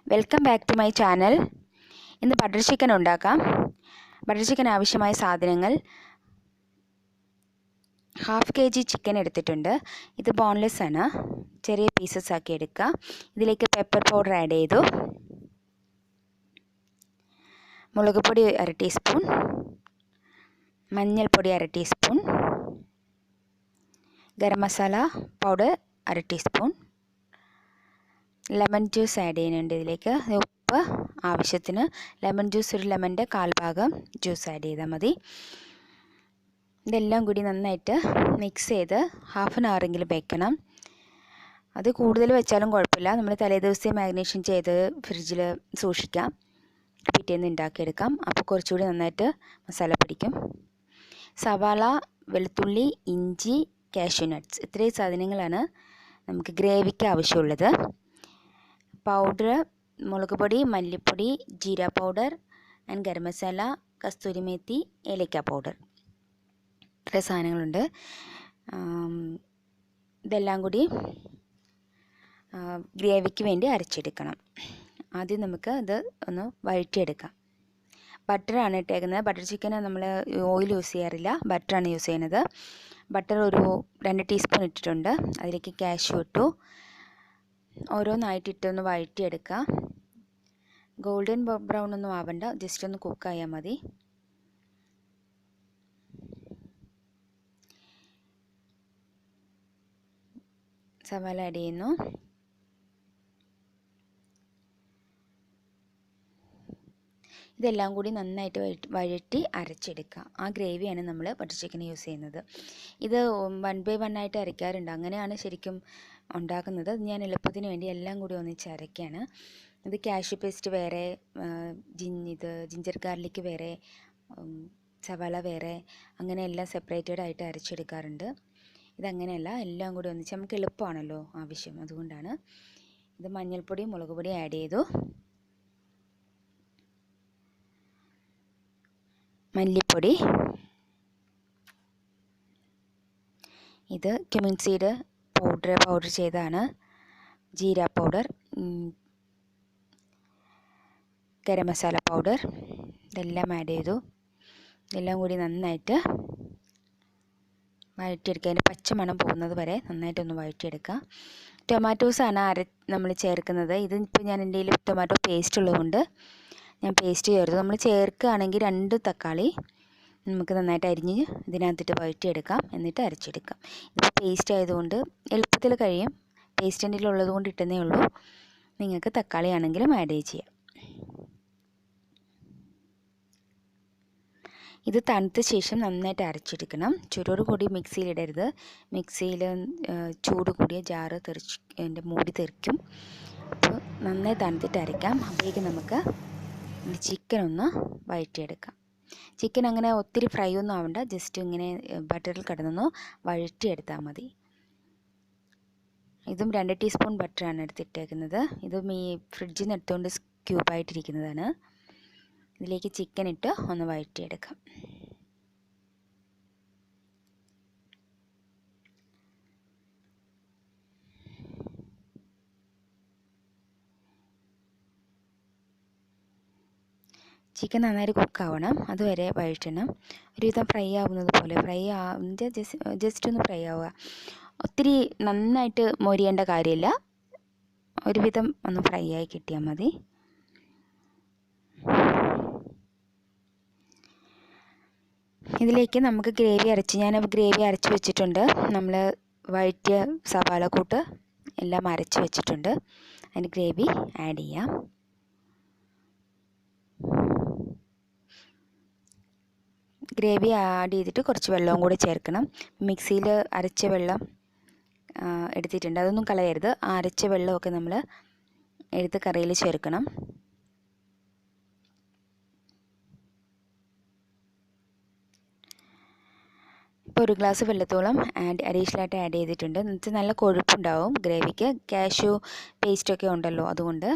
Welcome back to my channel. ഇന്ന് butter chicken ഉണ്ടാക്കാം. Butter chicken ആവശ്യമായ സാധനങ്ങൾ: 1/2 kg ചിക്കൻ എടുത്തിട്ടുണ്ട്. ഇത് ബോൺലെസ് ആണ്, ചെറിയ പീസസ് ആക്കി എടുക്കുക. ഇതിലേക്ക് പെപ്പർ പൗഡർ ആഡ് ചെയ്തു, മുളക് പൊടി 1/2 ടീസ്പൂൺ, മഞ്ഞൾപ്പൊടി 1/2 teaspoon, garam masala powder 1/2 teaspoon, lemon juice add ചെയ്യുന്നുണ്ട് ഇതിലേക്ക്. ഉപ്പ് ആവശ്യത്തിന്, ലെമൺ ജ്യൂസ് ഒരു ലെമൻ്റെ 1/4 ഭാഗം ജ്യൂസ് ആഡ് ചെയ്താൽ മതി. ഇതെല്ലാം കൂടി നന്നായിട്ട് മിക്സ് ചെയ്ത് 1/2 hour എങ്കിലും വെക്കണം. അത് കൂടുതൽ വെച്ചാലും കുഴപ്പമില്ല, നമ്മൾ തലേദിവസം മാരിനേഷൻ ചെയ്ത് ഫ്രിഡ്ജിൽ സൂക്ഷിക്കാം, പിറ്റേന്ന് ഉണ്ടാക്കിയെടുക്കാം. അപ്പോൾ കുറച്ചുകൂടി നന്നായിട്ട് മസാല പിടിക്കും. സവാള, വെളുത്തുള്ളി, ഇഞ്ചി, കാഷ്യൂ നട്ട്സ്, ഇത്രയും സാധനങ്ങളാണ് നമുക്ക് ഗ്രേവിക്ക് ആവശ്യമുള്ളത്. പൗഡർ: മുളക് പൊടി, മല്ലിപ്പൊടി, ജീര പൗഡർ ആൻഡ് ഗരം മസാല, കസ്തൂരി മേത്തി, ഏലക്ക പൗഡർ, ഇത്ര സാധനങ്ങളുണ്ട്. ഇതെല്ലാം കൂടി ഗ്രേവിക്ക് വേണ്ടി അരച്ചെടുക്കണം. ആദ്യം നമുക്ക് ഇത് ഒന്ന് വഴറ്റിയെടുക്കാം. ബട്ടറാണ് ഇട്ടേക്കുന്നത്. ബട്ടർ ചിക്കന് നമ്മൾ ഓയിൽ യൂസ് ചെയ്യാറില്ല, ബട്ടറാണ് യൂസ് ചെയ്യുന്നത്. ബട്ടർ ഒരു 2 ടീസ്പൂൺ ഇട്ടിട്ടുണ്ട്. അതിലേക്ക് കാഷ്യൂ ഇട്ടു. ഓരോന്നായിട്ടിട്ടൊന്ന് വഴറ്റിയെടുക്കുക. ഗോൾഡൻ ബ്രൗൺ ഒന്നും ആവണ്ട, ജസ്റ്റ് ഒന്ന് കുക്കായാൽ മതി. സവാള ആഡ് ചെയ്യുന്നു. ഇതെല്ലാം കൂടി നന്നായിട്ട് വഴറ്റി അരച്ചെടുക്കുക. ആ ഗ്രേവിയാണ് നമ്മൾ ബട്ടർ ചിക്കൻ യൂസ് ചെയ്യുന്നത്. ഇത് 1 by 1 ആയിട്ട് അരയ്ക്കാറുണ്ട്, അങ്ങനെയാണ് ശരിക്കും ഉണ്ടാക്കുന്നത്. ഞാൻ എളുപ്പത്തിന് വേണ്ടി എല്ലാം കൂടി ഒന്നിച്ച് അരയ്ക്കുകയാണ്. ഇത് കാഷ്യൂ പേസ്റ്റ് വേറെ, ജിഞ്ചർ ഗാർലിക് വേറെ, സവാള വേറെ, അങ്ങനെ എല്ലാം സെപ്പറേറ്റഡ് ആയിട്ട് അരച്ചെടുക്കാറുണ്ട്. ഇതങ്ങനെയല്ല, എല്ലാം കൂടി ഒന്നിച്ച് നമുക്ക് എളുപ്പമാണല്ലോ ആവശ്യം, അതുകൊണ്ടാണ്. ഇത് മഞ്ഞൾപ്പൊടി, മുളക് പൊടി ആഡ് ചെയ്തു, മല്ലിപ്പൊടി, ഇത് ക്യുമിൻ സീഡ് പൗഡർ ചെയ്താണ്, ജീര പൗഡർ, ഗരം മസാല പൗഡർ, ഇതെല്ലാം ആഡ് ചെയ്തു. ഇതെല്ലാം കൂടി നന്നായിട്ട് വഴറ്റിയെടുക്കുക. അതിൻ്റെ പച്ചമണം പോകുന്നത് വരെ നന്നായിട്ടൊന്ന് വഴറ്റിയെടുക്കുക. ടൊമാറ്റോസാണ് നമ്മൾ ചേർക്കുന്നത്. ഇതിപ്പോൾ ഞാൻ എൻ്റെ കയ്യിൽ ടൊമാറ്റോ പേസ്റ്റ് ഉള്ളതുകൊണ്ട് ഞാൻ പേസ്റ്റ് ചേർത്തു. നമ്മൾ ചേർക്കുകയാണെങ്കിൽ 2 തക്കാളി നമുക്ക് നന്നായിട്ട് അരിഞ്ഞ് ഇതിനകത്തിട്ട് വഴറ്റിയെടുക്കാം, എന്നിട്ട് അരച്ചെടുക്കാം. ഇതിപ്പോൾ പേസ്റ്റ് ആയതുകൊണ്ട് എളുപ്പത്തിൽ കഴിയും. പേസ്റ്റ് എൻ്റെ കയ്യിൽ ഉള്ളത് കൊണ്ട് ഇട്ടുന്നേ ഉള്ളൂ. നിങ്ങൾക്ക് തക്കാളി ആണെങ്കിലും ആഡ് ചെയ്യാം. ഇത് തണുത്ത ശേഷം നന്നായിട്ട് അരച്ചെടുക്കണം. ചൂടോട് കൂടി മിക്സിയിലിടരുത്. മിക്സിയിൽ ചൂട് കൂടിയ ജാറ് എൻ്റെ മൂടി തെറിക്കും. അപ്പോൾ നന്നായി തണുത്തിട്ട് അരയ്ക്കാം. അപ്പോഴേക്കും നമുക്ക് ചിക്കൻ ഒന്ന് വഴറ്റിയെടുക്കാം. ചിക്കൻ അങ്ങനെ ഒത്തിരി ഫ്രൈ ഒന്നും ആവണ്ട, ജസ്റ്റ് ഇങ്ങനെ ബട്ടറിൽ കിടന്നൊന്ന് വഴറ്റിയെടുത്താൽ മതി. ഇതും 2 ടീസ്പൂൺ ബട്ടറാണ് എടുത്തിട്ടേക്കുന്നത്. ഇതും ഈ ഫ്രിഡ്ജിൽ നിന്ന് എടുത്തുകൊണ്ട് ക്യൂബായിട്ടിരിക്കുന്നതാണ്. ഇതിലേക്ക് ചിക്കൻ ഇട്ട് ഒന്ന് വഴറ്റിയെടുക്കാം. ചിക്കൻ നന്നായിട്ട് കുക്കാവണം, അതുവരെ വഴറ്റണം. ഒരുവിധം ഫ്രൈ ആവുന്നത് പോലെ ജസ്റ്റ് ഒന്ന് ഫ്രൈ ആവുക. ഒത്തിരി നന്നായിട്ട് മൊരിയേണ്ട കാര്യമില്ല, ഒരുവിധം ഒന്ന് ഫ്രൈ ആയി കിട്ടിയാൽ മതി. ഇതിലേക്ക് നമുക്ക് ഞാൻ ഗ്രേവി അരച്ച് വെച്ചിട്ടുണ്ട്. നമ്മൾ വഴറ്റിയ സവാള കൂട്ട് എല്ലാം അരച്ച് വെച്ചിട്ടുണ്ട്. അതിന് ഗ്രേവി ആഡ് ചെയ്യാം. ഗ്രേവി ആഡ് ചെയ്തിട്ട് കുറച്ച് വെള്ളവും കൂടി ചേർക്കണം. മിക്സിയിൽ അരച്ച വെള്ളം എടുത്തിട്ടുണ്ട്, അതൊന്നും കളയരുത്. ആ അരച്ച വെള്ളമൊക്കെ നമ്മൾ എടുത്ത് കറിയിൽ ചേർക്കണം. ഇപ്പോൾ 1 ഗ്ലാസ് വെള്ളത്തോളം അഡീഷണലായിട്ട് ആഡ് ചെയ്തിട്ടുണ്ട്. എന്നുവെച്ചാൽ നല്ല കൊഴുപ്പുണ്ടാവും ഗ്രേവിക്ക്. കാഷ്യൂ പേസ്റ്റൊക്കെ ഉണ്ടല്ലോ, അതുകൊണ്ട്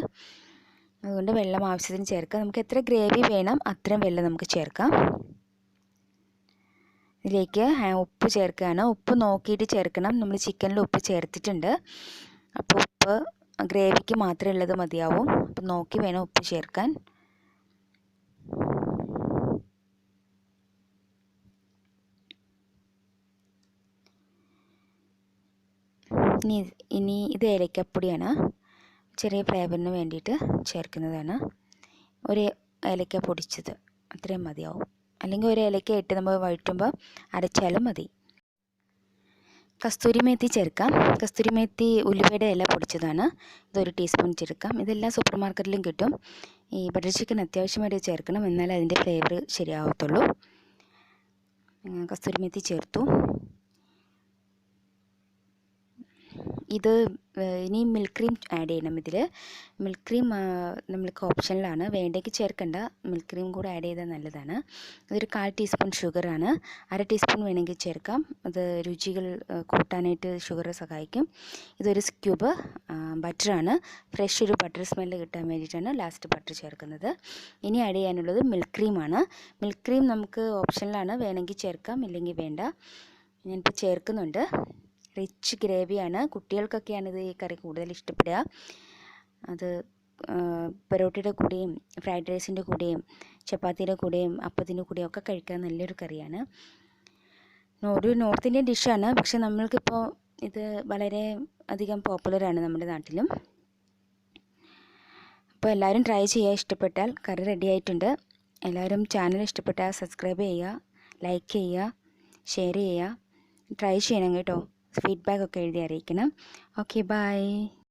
വെള്ളം ആവശ്യത്തിന് ചേർക്കാം. നമുക്ക് എത്ര ഗ്രേവി വേണം അത്രയും വെള്ളം നമുക്ക് ചേർക്കാം. ഇതിലേക്ക് ഉപ്പ് ചേർക്കുകയാണ്. ഉപ്പ് നോക്കിയിട്ട് ചേർക്കണം. നമ്മൾ ചിക്കനിൽ ഉപ്പ് ചേർത്തിട്ടുണ്ട്, അപ്പോൾ ഉപ്പ് ഗ്രേവിക്ക് മാത്രമേ ഉള്ളത് മതിയാവും. അപ്പം നോക്കി വേണം ഉപ്പ് ചേർക്കാൻ. ഇനി ഇത് ഏലക്കപ്പൊടിയാണ്. ചെറിയ ഫ്ലേവറിന് വേണ്ടിയിട്ട് ചേർക്കുന്നതാണ്. ഒരു ഏലക്ക പൊടിച്ചത് അത്രയും മതിയാവും. അല്ലെങ്കിൽ ഒരു ഏലക്ക ഇട്ട് നമ്മൾ വഴറ്റുമ്പോൾ അരച്ചാലും മതി. കസ്തൂരി മേത്തി ചേർക്കാം. കസ്തൂരി മേത്തി ഉലുവയുടെ ഇല പൊടിച്ചതാണ്. ഇതൊരു ടീസ്പൂൺ ചേർക്കാം. ഇതെല്ലാം സൂപ്പർ മാർക്കറ്റിലും കിട്ടും. ഈ ബട്ടർ ചിക്കൻ അത്യാവശ്യമായിട്ട് ചേർക്കണം, എന്നാലേ അതിൻ്റെ ഫ്ലേവർ ശരിയാവത്തുള്ളൂ. കസ്തൂരി മേത്തി ചേർത്തു. ഇത് ഇനി മിൽക്ക് ക്രീം ആഡ് ചെയ്യണം. ഇതിൽ മിൽക്ക് ക്രീം നമ്മൾക്ക് ഓപ്ഷനിലാണ്, വേണ്ടെങ്കിൽ ചേർക്കണ്ട. മിൽക്ക് ക്രീം കൂടെ ആഡ് ചെയ്താൽ നല്ലതാണ്. ഇതൊരു 1/4 ടീസ്പൂൺ ഷുഗറാണ്. 1/2 ടീസ്പൂൺ വേണമെങ്കിൽ ചേർക്കാം. അത് രുചികൾ കൂട്ടാനായിട്ട് ഷുഗർ സഹായിക്കും. ഇതൊരു ക്യൂബ് ബട്ടറാണ്. ഫ്രഷ് ഒരു ബട്ടർ സ്മെല്ല് കിട്ടാൻ വേണ്ടിയിട്ടാണ് ലാസ്റ്റ് ബട്ടർ ചേർക്കുന്നത്. ഇനി ആഡ് ചെയ്യാനുള്ളത് മിൽക്ക് ക്രീമാണ്. മിൽക്ക് ക്രീം നമുക്ക് ഓപ്ഷനിലാണ്, വേണമെങ്കിൽ ചേർക്കാം, ഇല്ലെങ്കിൽ വേണ്ട. ഞാനിപ്പോൾ ചേർക്കുന്നുണ്ട്. റിച്ച് ഗ്രേവിയാണ്. കുട്ടികൾക്കൊക്കെയാണ് ഇത് ഈ കറി കൂടുതൽ ഇഷ്ടപ്പെടുക. അത് പൊറോട്ടയുടെ കൂടെയും ഫ്രൈഡ് റൈസിൻ്റെ കൂടെയും ചപ്പാത്തിയുടെ കൂടെയും അപ്പത്തിൻ്റെ കൂടെയും ഒക്കെ കഴിക്കാൻ നല്ലൊരു കറിയാണ്. ഒരു നോർത്ത് ഇന്ത്യൻ ഡിഷാണ്, പക്ഷെ നമ്മൾക്കിപ്പോൾ ഇത് വളരെ അധികം പോപ്പുലറാണ് നമ്മുടെ നാട്ടിലും. അപ്പോൾ എല്ലാവരും ട്രൈ ചെയ്യുക. ഇഷ്ടപ്പെട്ടാൽ. കറി റെഡി ആയിട്ടുണ്ട്. എല്ലാവരും ചാനൽ ഇഷ്ടപ്പെട്ടാൽ സബ്സ്ക്രൈബ് ചെയ്യുക, ലൈക്ക് ചെയ്യുക, ഷെയർ ചെയ്യുക. ട്രൈ ചെയ്യണം കേട്ടോ. ഫീഡ്ബാക്ക് ഒക്കെ എഴുതി അറിയിക്കണം. Okay, by.